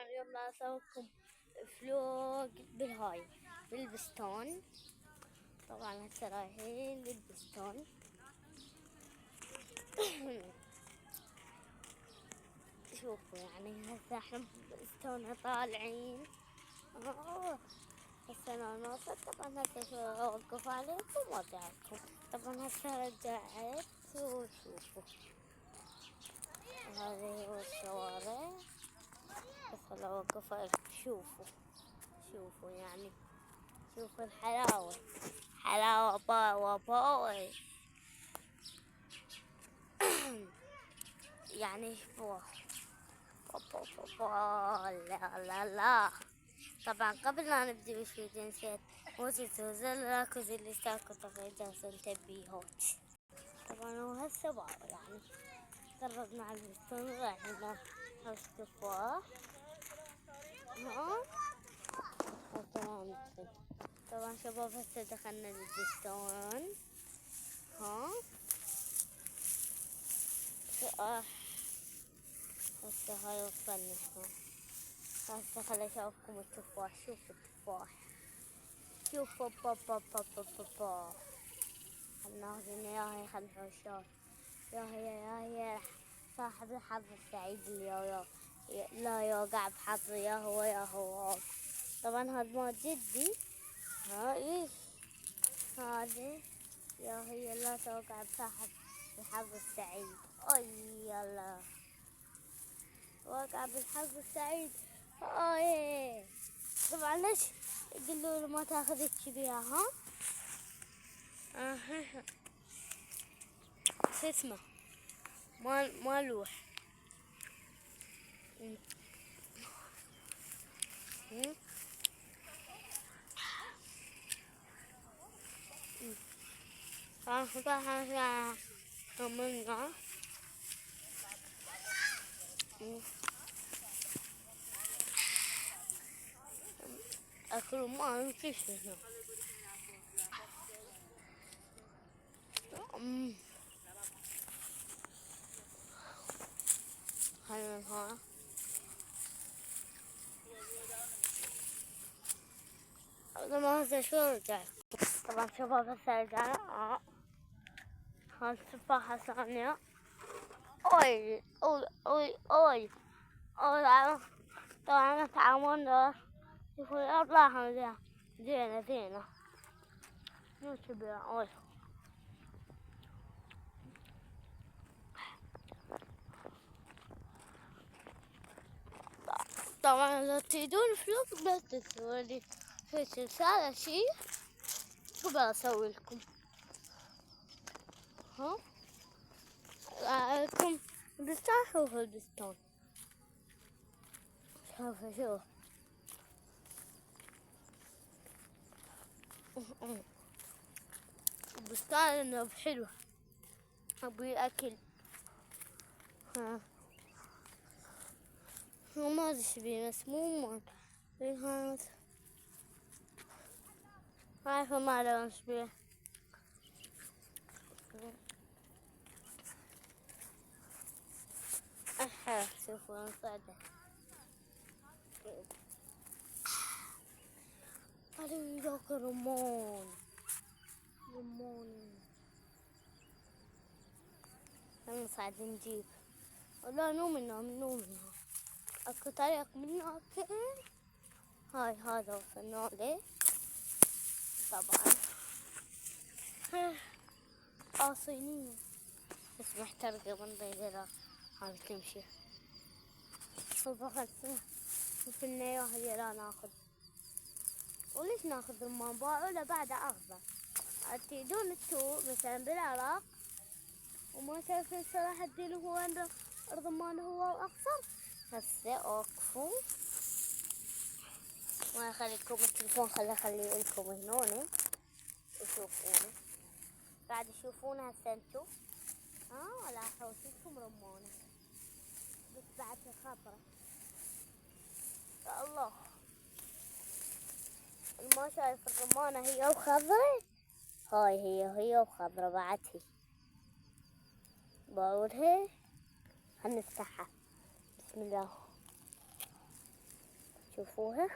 اليوم راح اسويلكم فلوق بالبستون. طبعا هسه رايحين للبستون. شوفوا يعني هسه احنا بالبستون طالعين. هسه انا نوصل. طبعا هسه شو اوقف عليكم وارجع لكم. طبعا هسه رجعت وشوفوا هذه هو الشوارع. بس لو اوقف شوفوا يعني شوفوا الحلاوة، حلاوة باي يعني لا. طبعا قبل لا نبدي بالفيديو نسيت وزن اللايك اللي اشتركوا طبعا جالسين تنبيهات. طبعا وهسه يعني قربنا على البستان رايحين له حوش تفاح. طبعا شباب هسه دخلنا للبستان. هسه هاي وصلنا. هسه خلي اشوفكم التفاح. شوفوا التفاح، شوفوا بابا ناخذين ياهي خلفوشات ياهي صاحب الحظ السعيد اللي لا يوقع بحظه يا هو. طبعا هذا مال جدي. هاي هذه ياهي لا توقع بصاحب الحظ السعيد. اي يلا وقع بالحظ السعيد. طبعا ليش يقولوا له ما تاخذ بيها؟ شو اسمه ما لوح. كملنا أكل ما نمشيش هنا. هلا هذا ما هسه شو رجع. طبعا شباب هسه رجعنا. هاي التفاحة ثانية. أوي طبعا تعاوننا. شوفوا الأرض زينة مو كبيرة. طبعا إذا تريدون فلوس بس تسوولي في رسالة شي شو بسوي لكم. لكم بستان. شوفوا البستان. شوف البستان انه حلو. ابي اكل. ما ادري ايش بيه بس مو عارفة ما ادري ايش بيه. شوفوا نصعده. هذا ذاك رمان. نصعد نجيب. لا نو منها اكو طريق من هناك. هاي هذا وصلنا له. طبعا صينية بس محترقة من ضيقة. هاي تمشي وبخلص في النية هي لا ناخذ. وليش ناخذ رمان باعوا له بعد أخضر. تريدون انتو مثلا بالعراق وما تعرفين صراحة الدين هو الرمان هو أخضر. هسه اوقفوا ما يخليكم التلفون. خليه لكم هنا وشوفونه. قاعد تشوفونه هسه انتو. لا حوشتكم رمانة بس بعد خضرة. يا الله ما شايف الرمانة هي وخضرة. هاي هي وخضرة بعدها. بقولها هنفتحها. بسم الله. شوفوها.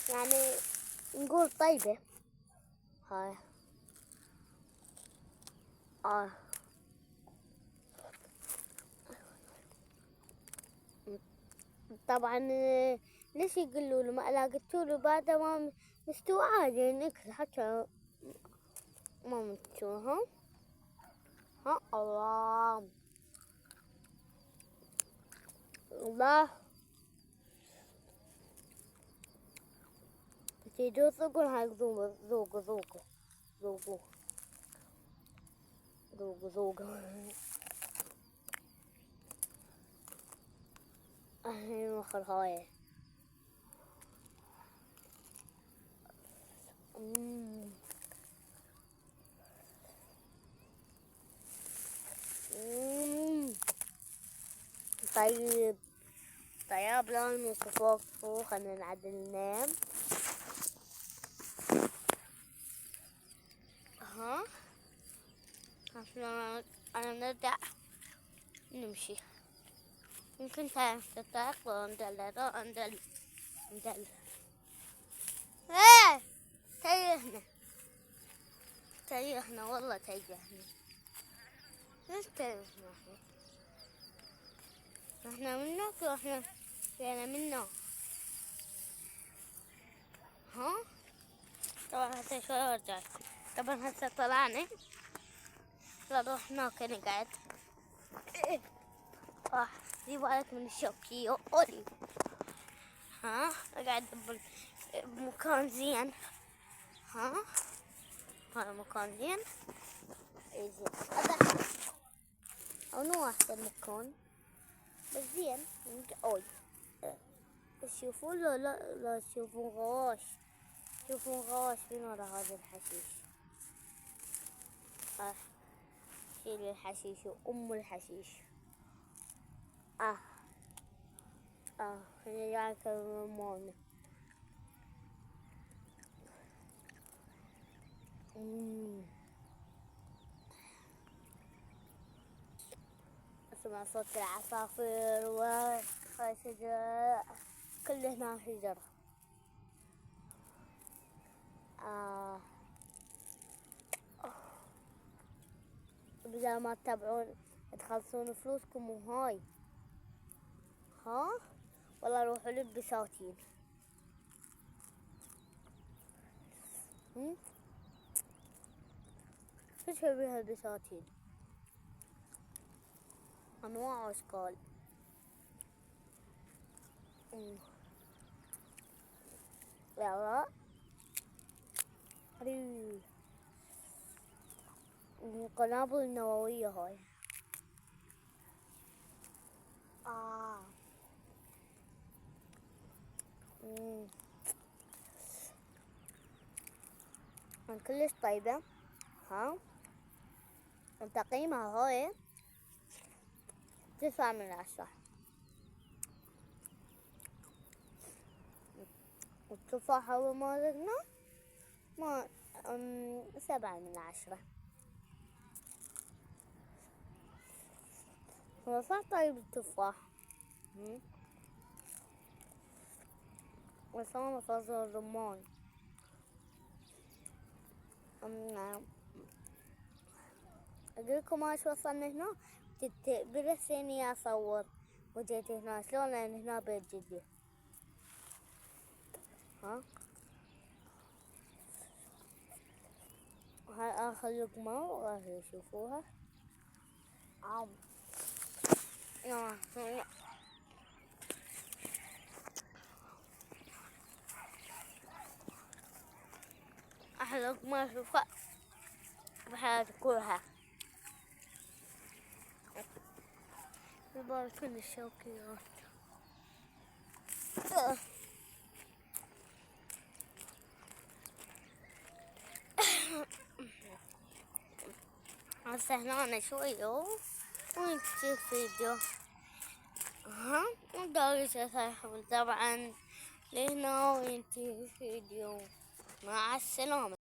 يعني نقول طيبة هاي. طبعا ليش يقولوا له ما لقيتوا له بعد ما مستوى عادي ناكل حتى ما مستوى. ها الله الله تيجوا ذوقوا هاي ذوقوا ذوقوا ذوقوا ذوقوا ذوقوا ذوقوا هاي مخر هاي. طيب طيب لا نصفوه خلينا نعدل ننام. ها عشان أنا نرجع نمشي. يمكن تتعب وندل. ايه تيهنا والله تيهنا. ليش تيهنا احنا منك واحنا فينا منه. ها طبعا هسه شوي ورجعت. طبعا هسه طلعنا نروح هناك نقعد. راح دي بالك من الشوكية أولي. ها أقعد بمكان زين. ها هذا مكان زين. اي زين هذا أو نو أحسن مكان بس زين. أوي تشوفون لا تشوفون غواش. شوفون غواش من ورا هذا الحشيش. شيل الحشيش وأم الحشيش. هنا جاك المونة. اسمع صوت العصافير والشجر كل هنا شجر. بدل ما تتابعون تخلصون فلوسكم وهاي. ها والله روحوا للبساتين. شو تسوي هالبساتين؟ انواع واشكال. يلا القنابل النووية هاي. كلش طيبة. ها تقييمها هاي 9/10. التفاحة ومالتنا ما 7/10. هو صح طيب التفاح. بس أنا أفضل الرمان. أقولكم ايش وصلنا هنا. برسيني أصور وجيت هنا شلون لأن هنا بيت جدي. ها هاي آخر لقمة وراح يشوفوها. أحلى لقمة أشوفها بحياتي كلها. يبارك كل الشوكيات. هسه هنا شوي ونكتب فيديو. وداوي تسحب طبعا لهنا وينتهي الفيديو. مع السلامة.